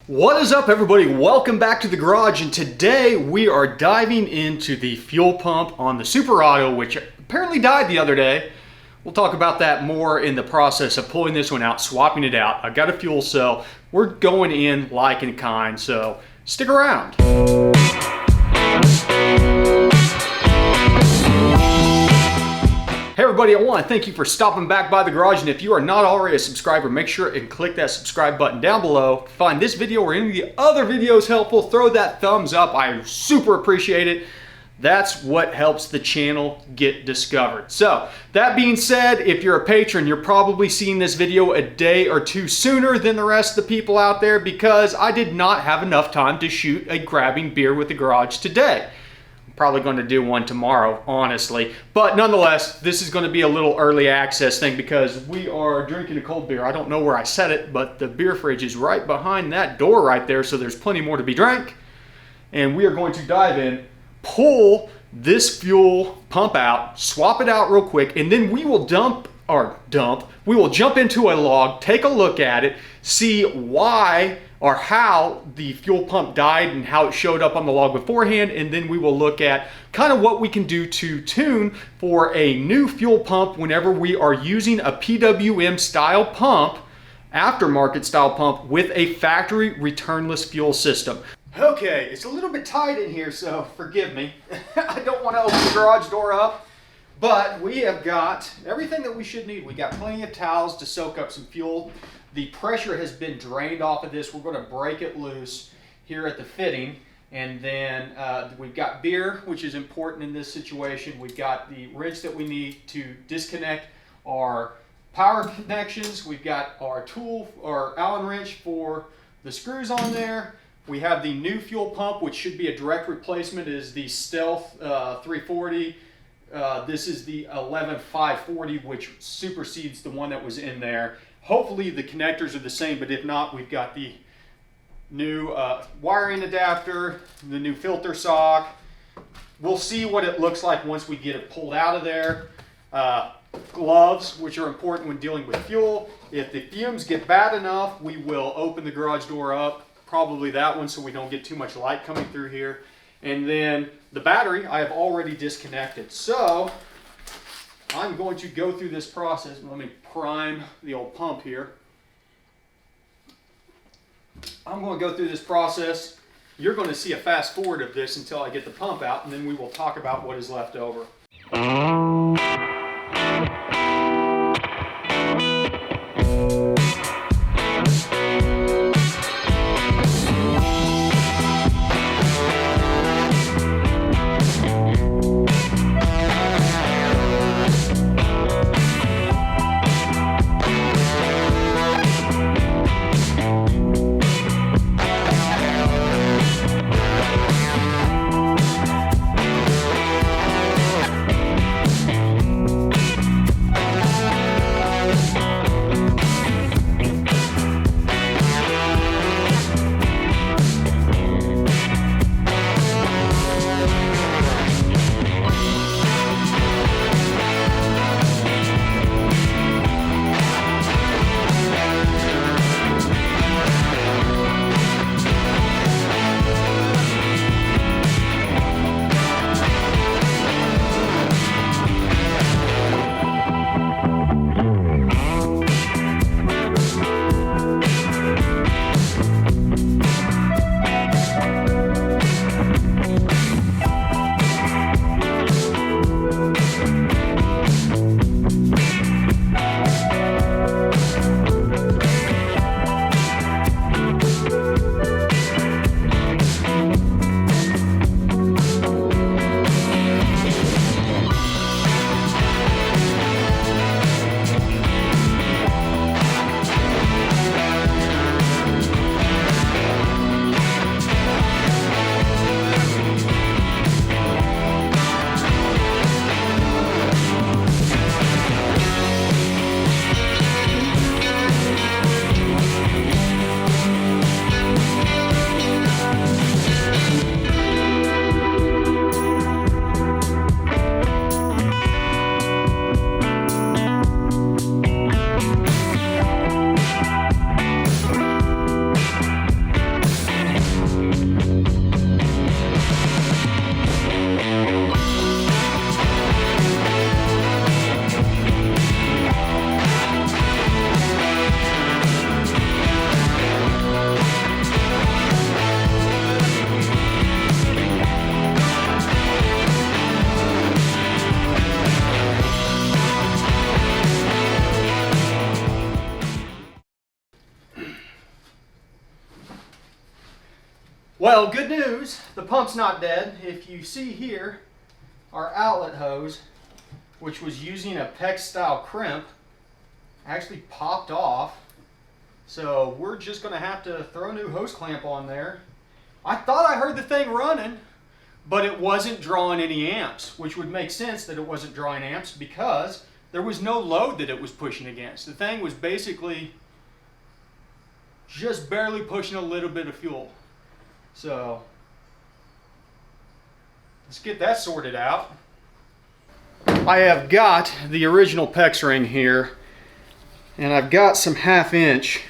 What is up, everybody? Welcome back to the garage, and today we are diving into the fuel pump on the Super Auto, which apparently died the other day. We'll talk about that more in the process of pulling this one out, swapping it out. I've got a fuel cell. We're going in like and kind, so stick around. Hey everybody, I want to thank you for stopping back by the garage, and if you are not already a subscriber, make sure and click that subscribe button down below. If you find this video or any of the other videos helpful, throw that thumbs up. I super appreciate it. That's what helps the channel get discovered. So, that being said, if you're a patron, you're probably seeing this video a day or two sooner than the rest of the people out there because I did not have enough time to shoot a grabbing beer with the garage today. Probably going to do one tomorrow, honestly. But nonetheless, this is going to be a little early access thing because we are drinking a cold beer. I don't know where I set it, but the beer fridge is right behind that door right there, so there's plenty more to be drank. And we are going to dive in, pull this fuel pump out, swap it out real quick, and then we will we will jump into a log, take a look at it, see why or how the fuel pump died and how it showed up on the log beforehand, and then we will look at kind of what we can do to tune for a new fuel pump whenever we are using a PWM style pump, aftermarket style pump, with a factory returnless fuel system. Okay, it's a little bit tight in here, so forgive me. I don't want to open the garage door up, but we have got everything that we should need. We got plenty of towels to soak up some fuel. The pressure has been drained off of this. We're going to break it loose here at the fitting. And then we've got beer, which is important in this situation. We've got the wrench that we need to disconnect our power connections. We've got our tool, our Allen wrench for the screws on there. We have the new fuel pump, which should be a direct replacement. It is the Stealth 340. This is the 11540, which supersedes the one that was in there. Hopefully the connectors are the same, but if not, we've got the new wiring adapter, the new filter sock. We'll see what it looks like once we get it pulled out of there. Gloves, which are important when dealing with fuel. If the fumes get bad enough, we will open the garage door up, probably that one, so we don't get too much light coming through here. And then the battery I have already disconnected. So I'm going to go through this process. Let me prime the old pump here. I'm going to go through this process. You're going to see a fast forward of this until I get the pump out, and then we will talk about what is left over. Well, good news, the pump's not dead. If you see here, our outlet hose, which was using a PEX style crimp, actually popped off. So we're just gonna have to throw a new hose clamp on there. I thought I heard the thing running, but it wasn't drawing any amps, which would make sense that it wasn't drawing amps because there was no load that it was pushing against. The thing was basically just barely pushing a little bit of fuel. So let's get that sorted out. I have got the original PEX ring here, and I've got some 1/2 inch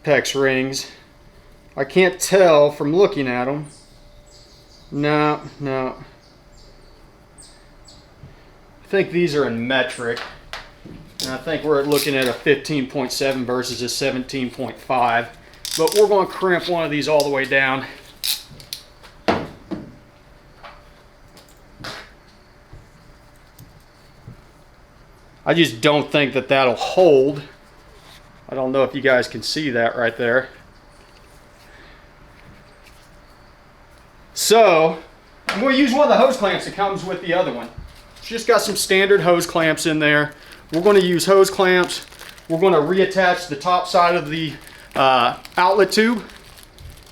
PEX rings. I can't tell from looking at them. No. I think these are in metric. And I think we're looking at a 15.7 versus a 17.5. But we're going to crimp one of these all the way down. I just don't think that that'll hold. I don't know if you guys can see that right there. So I'm going to use one of the hose clamps that comes with the other one. It's just got some standard hose clamps in there. We're going to use hose clamps. We're going to reattach the top side of the outlet tube.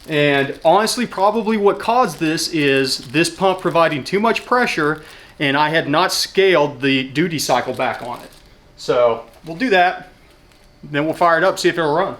And honestly, probably what caused this is this pump providing too much pressure, and I had not scaled the duty cycle back on it. So we'll do that. Then we'll fire it up, see if it'll run.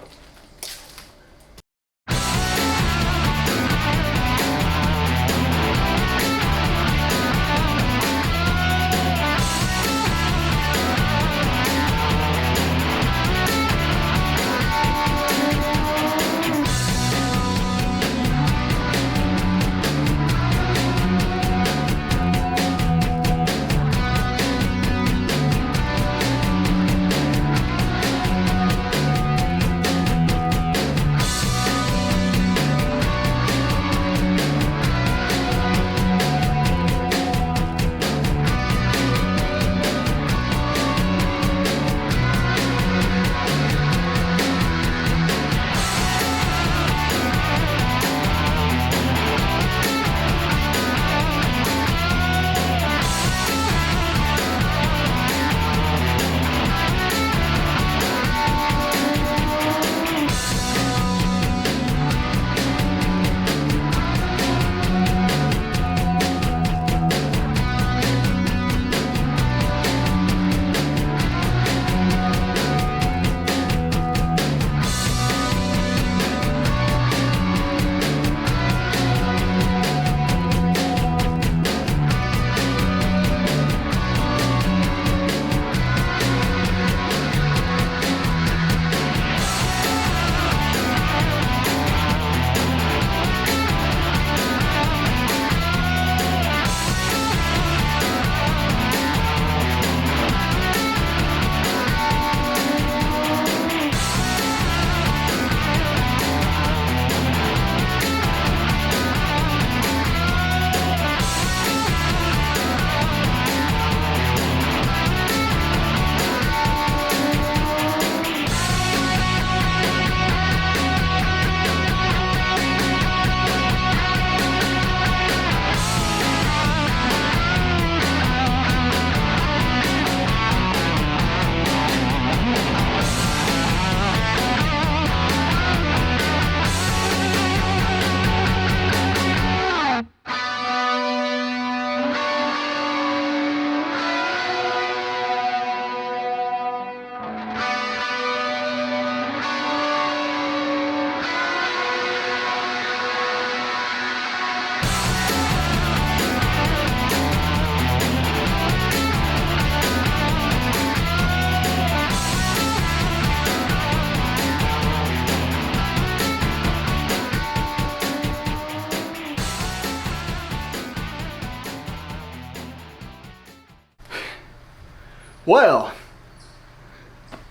Well,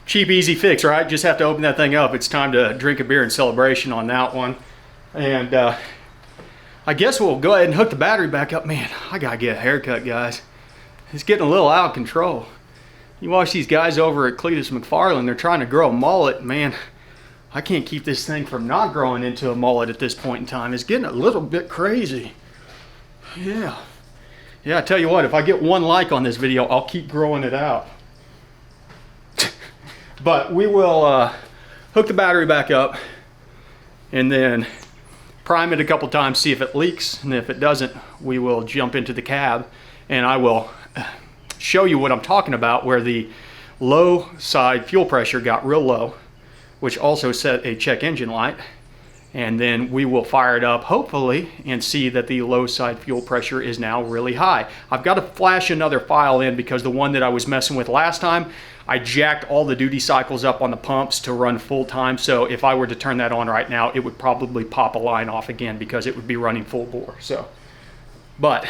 cheap, easy fix, right? Just have to open that thing up. It's time to drink a beer in celebration on that one. And I guess we'll go ahead and hook the battery back up. Man, I gotta get a haircut, guys. It's getting a little out of control. You watch these guys over at Cletus McFarland, they're trying to grow a mullet. Man, I can't keep this thing from not growing into a mullet at this point in time. It's getting a little bit crazy. Yeah. Yeah, I tell you what, if I get 1 like on this video, I'll keep growing it out. But we will hook the battery back up and then prime it a couple times, see if it leaks. And if it doesn't, we will jump into the cab and I will show you what I'm talking about, where the low side fuel pressure got real low, which also set a check engine light. And then we will fire it up, hopefully, and see that the low side fuel pressure is now really high. I've got to flash another file in because the one that I was messing with last time, I jacked all the duty cycles up on the pumps to run full time. So if I were to turn that on right now, it would probably pop a line off again because it would be running full bore. So, but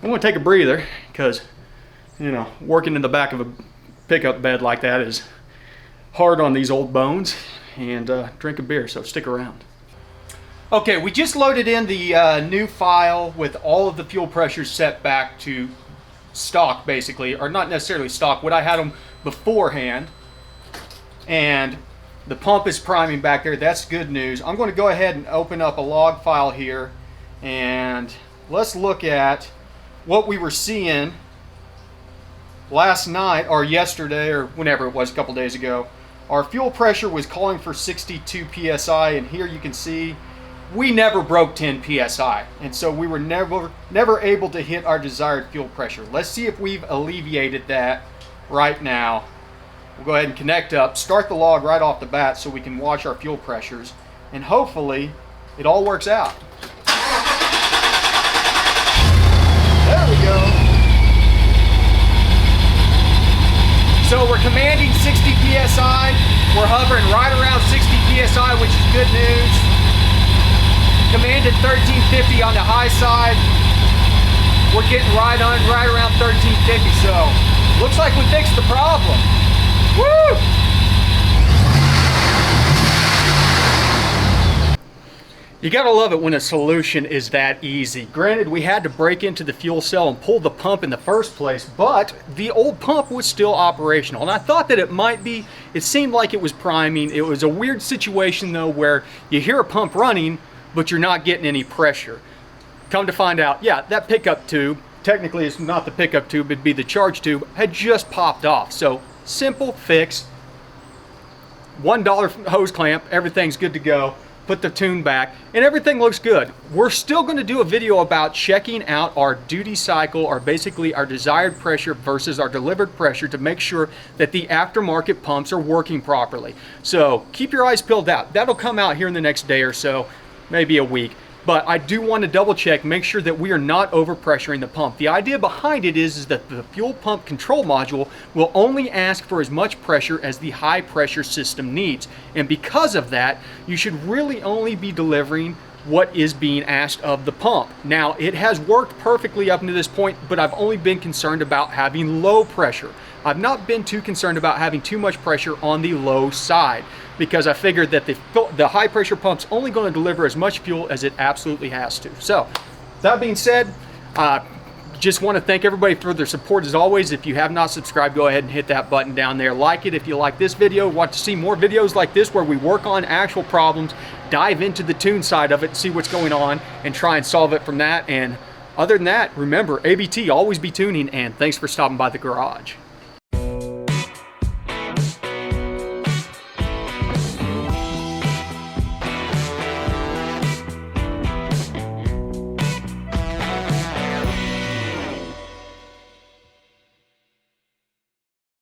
I'm going to take a breather because, you know, working in the back of a pickup bed like that is hard on these old bones. And drink a beer, so stick around. Okay, we just loaded in the new file with all of the fuel pressures set back to stock, basically, or not necessarily stock, what I had them beforehand. And the pump is priming back there. That's good news. I'm going to go ahead and open up a log file here, and let's look at what we were seeing last night or yesterday or whenever it was, a couple days ago. Our fuel pressure was calling for 62 psi, and here you can see we never broke 10 psi, and so we were never able to hit our desired fuel pressure. Let's see if we've alleviated that right now. We'll go ahead and connect up, start the log right off the bat so we can watch our fuel pressures, and hopefully it all works out. There we go. So we're commanding 60 psi. We're hovering right around 60 psi, which is good news. Commanded 1350 on the high side. We're getting right around 1350. So looks like we fixed the problem. Woo! You gotta love it when a solution is that easy. Granted, we had to break into the fuel cell and pull the pump in the first place, but the old pump was still operational. And I thought that it might be, it seemed like it was priming. It was a weird situation though, where you hear a pump running, but you're not getting any pressure. Come to find out, yeah, that pickup tube, technically it's not the pickup tube, it'd be the charge tube, had just popped off. So simple fix, $1 hose clamp, everything's good to go. Put the tune back and everything looks good. We're still going to do a video about checking out our duty cycle, or basically our desired pressure versus our delivered pressure, to make sure that the aftermarket pumps are working properly. So keep your eyes peeled out. That'll come out here in the next day or so, maybe a week. But I do want to double check, make sure that we are not overpressuring the pump. The idea behind it is that the fuel pump control module will only ask for as much pressure as the high pressure system needs. And because of that, you should really only be delivering what is being asked of the pump. Now, it has worked perfectly up to this point, but I've only been concerned about having low pressure. I've not been too concerned about having too much pressure on the low side, because I figured that the high pressure pump's only going to deliver as much fuel as it absolutely has to. So that being said, just want to thank everybody for their support as always. If you have not subscribed, go ahead and hit that button down there. Like it if you like this video. Want to see more videos like this where we work on actual problems, dive into the tune side of it, see what's going on, and try and solve it from that. And other than that, remember, ABT, always be tuning, and thanks for stopping by the garage.